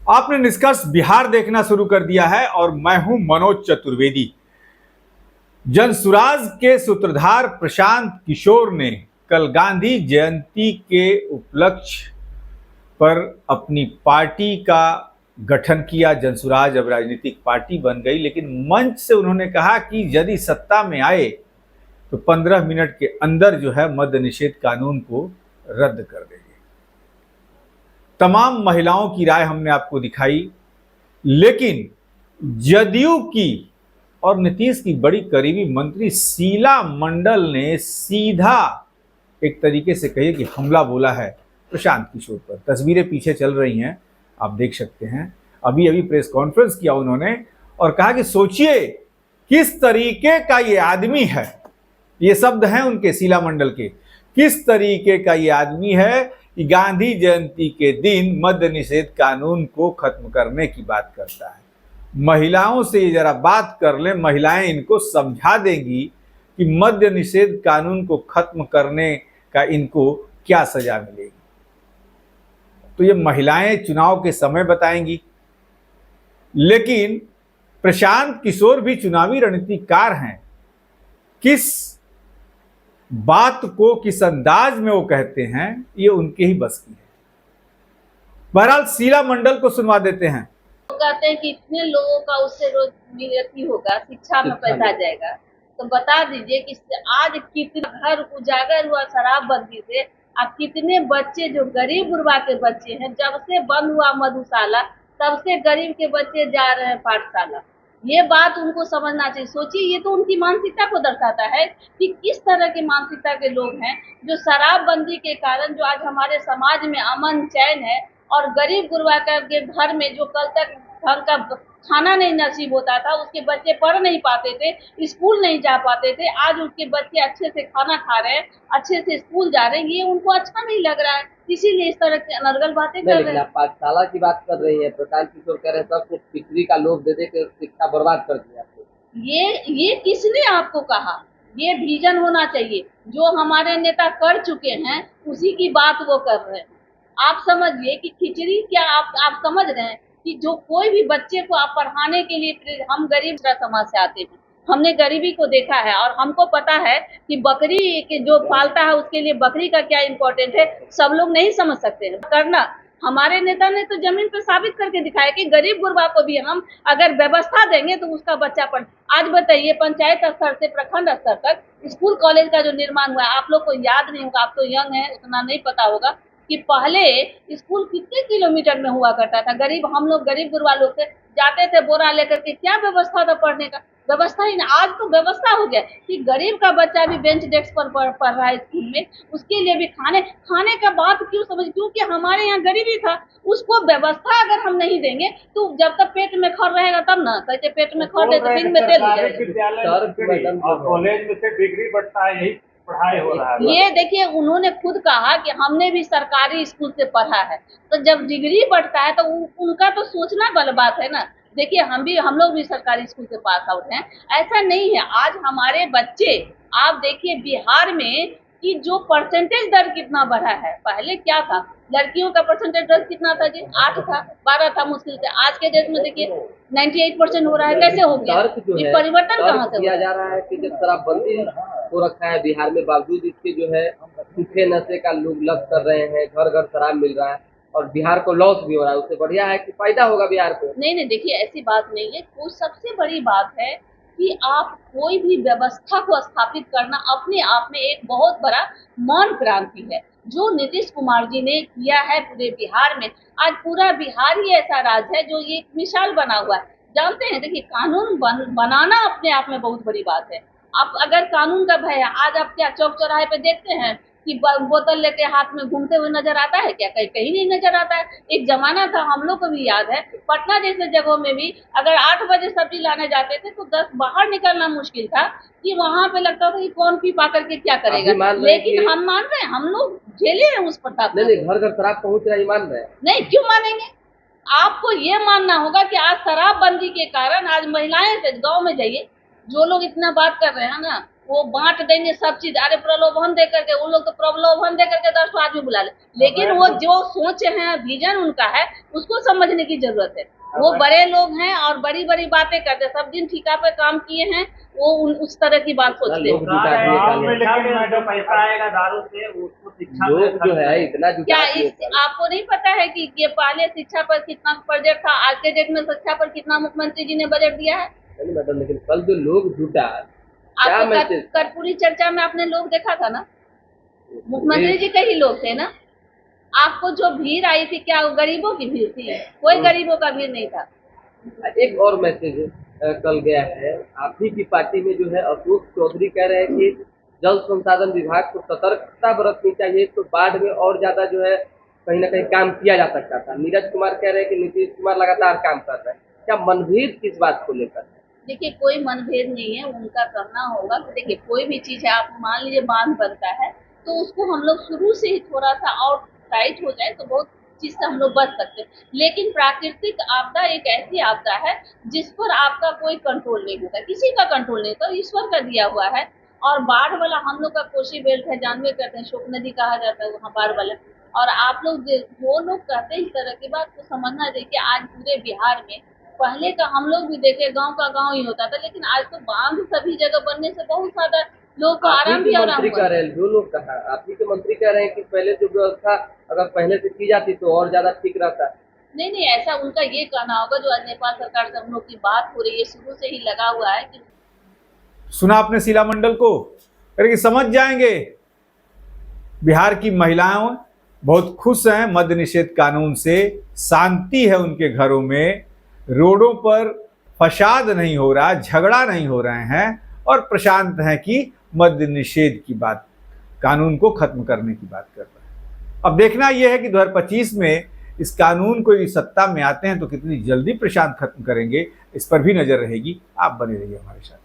आपने निष्कर्ष बिहार देखना शुरू कर दिया है और मैं हूं मनोज चतुर्वेदी। जनसुराज के सूत्रधार प्रशांत किशोर ने कल गांधी जयंती के उपलक्ष्य पर अपनी पार्टी का गठन किया। जनसुराज अब राजनीतिक पार्टी बन गई, लेकिन मंच से उन्होंने कहा कि यदि सत्ता में आए तो 15 मिनट के अंदर जो है मद्य निषेध कानून को रद्द कर देंगे। तमाम महिलाओं की राय हमने आपको दिखाई, लेकिन जदयू की और नीतीश की बड़ी करीबी मंत्री शीला मंडल ने सीधा एक तरीके से कहिए कि हमला बोला है प्रशांत किशोर पर। तस्वीरें पीछे चल रही हैं, आप देख सकते हैं। अभी अभी प्रेस कॉन्फ्रेंस किया उन्होंने और कहा कि सोचिए किस तरीके का ये आदमी है। ये शब्द हैं उनके, शीला मंडल के। किस तरीके का ये आदमी है कि गांधी जयंती के दिन मद्य निषेध कानून को खत्म करने की बात करता है। महिलाओं से ये जरा बात कर ले, महिलाएं इनको समझा देंगी कि मद्य निषेध कानून को खत्म करने का इनको क्या सजा मिलेगी। तो ये महिलाएं चुनाव के समय बताएंगी, लेकिन प्रशांत किशोर भी चुनावी रणनीतिकार हैं। किस बात को किस अंदाज में वो कहते हैं, ये उनके ही बस की है। बहरहाल शीला मंडल को सुनवा देते हैं। कहते हैं कि इतने लोगों का उससे रोजगार होगा, शिक्षा में पैसा जाएगा, तो बता दीजिए कि आज कितने घर उजागर हुआ शराबबंदी से। अब कितने बच्चे जो गरीब गुरबा के बच्चे हैं, जब से बंद हुआ मधुशाला तब से गरीब के बच्चे जा रहे हैं पाठशाला। ये बात उनको समझना चाहिए। सोचिए, ये तो उनकी मानसिकता को दर्शाता है कि किस तरह की मानसिकता के लोग हैं जो शराबबंदी के कारण जो आज हमारे समाज में अमन चैन है और गरीब गुरबा के घर में जो कल तक ढंग का खाना नहीं नसीब होता था, उसके बच्चे पढ़ नहीं पाते थे, स्कूल नहीं जा पाते थे, आज उसके बच्चे अच्छे से खाना खा रहे हैं, अच्छे से स्कूल जा रहे हैं। ये उनको अच्छा नहीं लग रहा है, इसीलिए इस तरह की अनर्गल बातें कर रहे हैं। पाठशाला की बात कर रही है, प्रशांत किशोर कह रहे हैं सब कुछ बिक्री का लोभ दे दे के शिक्षा बर्बाद कर दिया। ये किसने आपको कहा? ये विजन होना चाहिए। जो हमारे नेता कर चुके हैं उसी की बात वो कर रहे हैं। आप समझिए कि खिचड़ी क्या आप समझ रहे हैं कि जो कोई भी बच्चे को आप पढ़ाने के लिए, हम गरीब समाज से आते हैं, हमने गरीबी को देखा है और हमको पता है कि बकरी के जो पालता है उसके लिए बकरी का क्या इम्पोर्टेंट है, सब लोग नहीं समझ सकते हैं। करना हमारे नेता ने तो जमीन पर साबित करके दिखाया कि गरीब गुरबा को भी हम अगर व्यवस्था देंगे तो उसका बच्चा पढ़। आज बताइए, पंचायत स्तर से प्रखंड स्तर तक स्कूल कॉलेज का जो निर्माण हुआ है, आप लोग को याद नहीं होगा, आप तो यंग हैं, उतना नहीं पता होगा कि पहले स्कूल कितने किलोमीटर में हुआ करता था। हम लोग गरीब गुरबा लोग थे, जाते थे बोरा लेकर के, क्या व्यवस्था था पढ़ने का? व्यवस्था ही नहीं। आज तो व्यवस्था हो गया कि गरीब का बच्चा भी बेंच डेस्क पर पढ़ रहा है स्कूल में, उसके लिए भी खाने का बात क्यों समझ, क्योंकि हमारे यहाँ गरीबी था। उसको व्यवस्था अगर हम नहीं देंगे तो जब तक पेट में खर रहेगा तब ना, कहते पेट में खर रहे तो दिन में तेल कॉलेज में से डिग्री बढ़ता है, यही पढ़ाई हो रहा है। ये देखिए, उन्होंने खुद कहा कि हमने भी सरकारी स्कूल से पढ़ा है, तो जब डिग्री बढ़ता है तो उनका तो सोचना गलत बात है ना। देखिए, हम लोग भी सरकारी स्कूल से पास आउट हैं, ऐसा नहीं है। आज हमारे बच्चे, आप देखिए बिहार में कि जो परसेंटेज दर कितना बढ़ा है। पहले क्या था, लड़कियों का परसेंटेज दर कितना था जी? 8 था, 12 था मुश्किल से। आज के डेट में देखिए 98% हो रहा है। कैसे हो गया? ये परिवर्तन कहाँ से किया जा रहा है कि जब शराबबंदी हो रखा है बिहार में, बावजूद इसके जो है सूखे नशे का लोग लग कर रहे हैं, घर घर शराब मिल रहा है और बिहार को लॉस भी हो रहा है। उससे बढ़िया है कि फायदा होगा बिहार को। नहीं, देखिए ऐसी बात नहीं है। तो सबसे बड़ी बात है कि आप कोई भी व्यवस्था को स्थापित करना अपने आप में एक बहुत बड़ा मौन क्रांति है, जो नीतीश कुमार जी ने किया है पूरे बिहार में। आज पूरा बिहार ही ऐसा राज्य है जो ये एक मिसाल बना हुआ है। जानते हैं, देखिए कानून बनाना अपने आप में बहुत बड़ी बात है। आप अगर कानून का भय है, आज आप क्या चौक चौराहे पे देखते हैं कि बोतल लेके हाथ में घूमते हुए नजर आता है क्या? कहीं नहीं नजर आता है। एक जमाना था, हम लोग को भी याद है, पटना जैसे जगहों में भी अगर 8 बजे सब्जी लाने जाते थे तो 10 बाहर निकलना मुश्किल था कि वहां पे लगता था कि कौन पी पा करके क्या करेगा। लेकिन हम मान रहे हैं, हम लोग झेले हैं उस प्रताप। नहीं, घर घर शराब पहुंच रहा है, मान रहे हैं। नहीं, क्यों मानेंगे? आपको ये मानना होगा कि आज शराबबंदी के कारण आज महिलाएं से गाँव में जाइए, जो लोग इतना बात कर रहे हैं ना, वो बांट देंगे सब चीज। अरे प्रलोभन दे करके, उन लोग तो प्रलोभन दे करके 10 आदमी बुला ले, लेकिन वो जो सोच है, विजन उनका है, उसको समझने की जरूरत है। वो बड़े लोग हैं और बड़ी बड़ी बातें करते, सब दिन ठिका पे काम किए हैं, वो उस तरह की बात सोचते हैं। लेकिन जो पैसा आएगा दारू से उसको शिक्षा में लोग जो है इतना क्या जुटा आपको नहीं पता है कि ये पहले शिक्षा पर कितना बजट था, आज के डेट में शिक्षा पर कितना मुख्यमंत्री जी ने बजट दिया है? नहीं मैडम, लेकिन कल जो लोग जुटा क्या आपको मैसेज कर्पूरी चर्चा में आपने लोग देखा था ना, मुख्यमंत्री जी के ही लोग थे ना। आपको जो भीड़ आई थी, क्या वो गरीबों की भीड़ थी? कोई गरीबों का भीड़ नहीं था। एक और मैसेज कल गया है, आप ही की पार्टी में जो है अशोक चौधरी कह रहे हैं कि जल संसाधन विभाग को सतर्कता बरतनी चाहिए, तो बाढ़ में और ज्यादा जो है कहीं ना कहीं काम किया जा सकता था। नीरज कुमार कह रहे हैं कि नीतीश कुमार लगातार काम कर रहे हैं। क्या मनभेद किस बात को लेकर है? देखिए, कोई मनभेद नहीं है, उनका करना होगा। तो देखिए, कोई भी चीज है, आप मान लीजिए बांध बनता है तो उसको हम लोग शुरू से ही थोड़ा सा और टाइट हो जाए तो बहुत चीज से हम लोग बच सकते हैं। लेकिन प्राकृतिक आपदा एक ऐसी आपदा है जिस पर आपका कोई कंट्रोल नहीं होता, किसी का कंट्रोल नहीं होता, ईश्वर का दिया हुआ है। और बाढ़ वाला हम लोग का कोसी बेल्ट है, जानवे करते हैं, शोक नदी कहा जाता है वहाँ बाढ़ वाला। और आप लोग जो लोग कहते हैं इस तरह की बात को समझना चाहिए कि आज पूरे बिहार में, पहले का हम लोग भी देखे, गांव का गांव ही होता था, लेकिन आज तो बांध सभी जगह बनने से बहुत ज्यादा लोग को आराम भी आराम मंत्री कह रहे हैं, जो लोग कहा आप ही के मंत्री कह रहे हैं कि पहले जो व्यवस्था अगर पहले से की जाती तो और ज्यादा ठीक रहता। नहीं, ऐसा उनका ये कहना होगा जो आज नेपाल सरकार से हम लोग की बात हो रही है, शुरू से ही लगा हुआ है कि सुना आपने शीला मंडल को, कि समझ जाएंगे बिहार की महिलाएं बहुत खुश हैं मद्य निषेध कानून से, शांति है उनके घरों में, रोडों पर फसाद नहीं हो रहा, झगड़ा नहीं हो रहे हैं और प्रशांत हैं कि मद्य निषेध की बात, कानून को खत्म करने की बात कर रहे हैं। अब देखना यह है कि 2025 में इस कानून को यदि सत्ता में आते हैं तो कितनी जल्दी प्रशांत खत्म करेंगे, इस पर भी नजर रहेगी। आप बने रहिए हमारे साथ।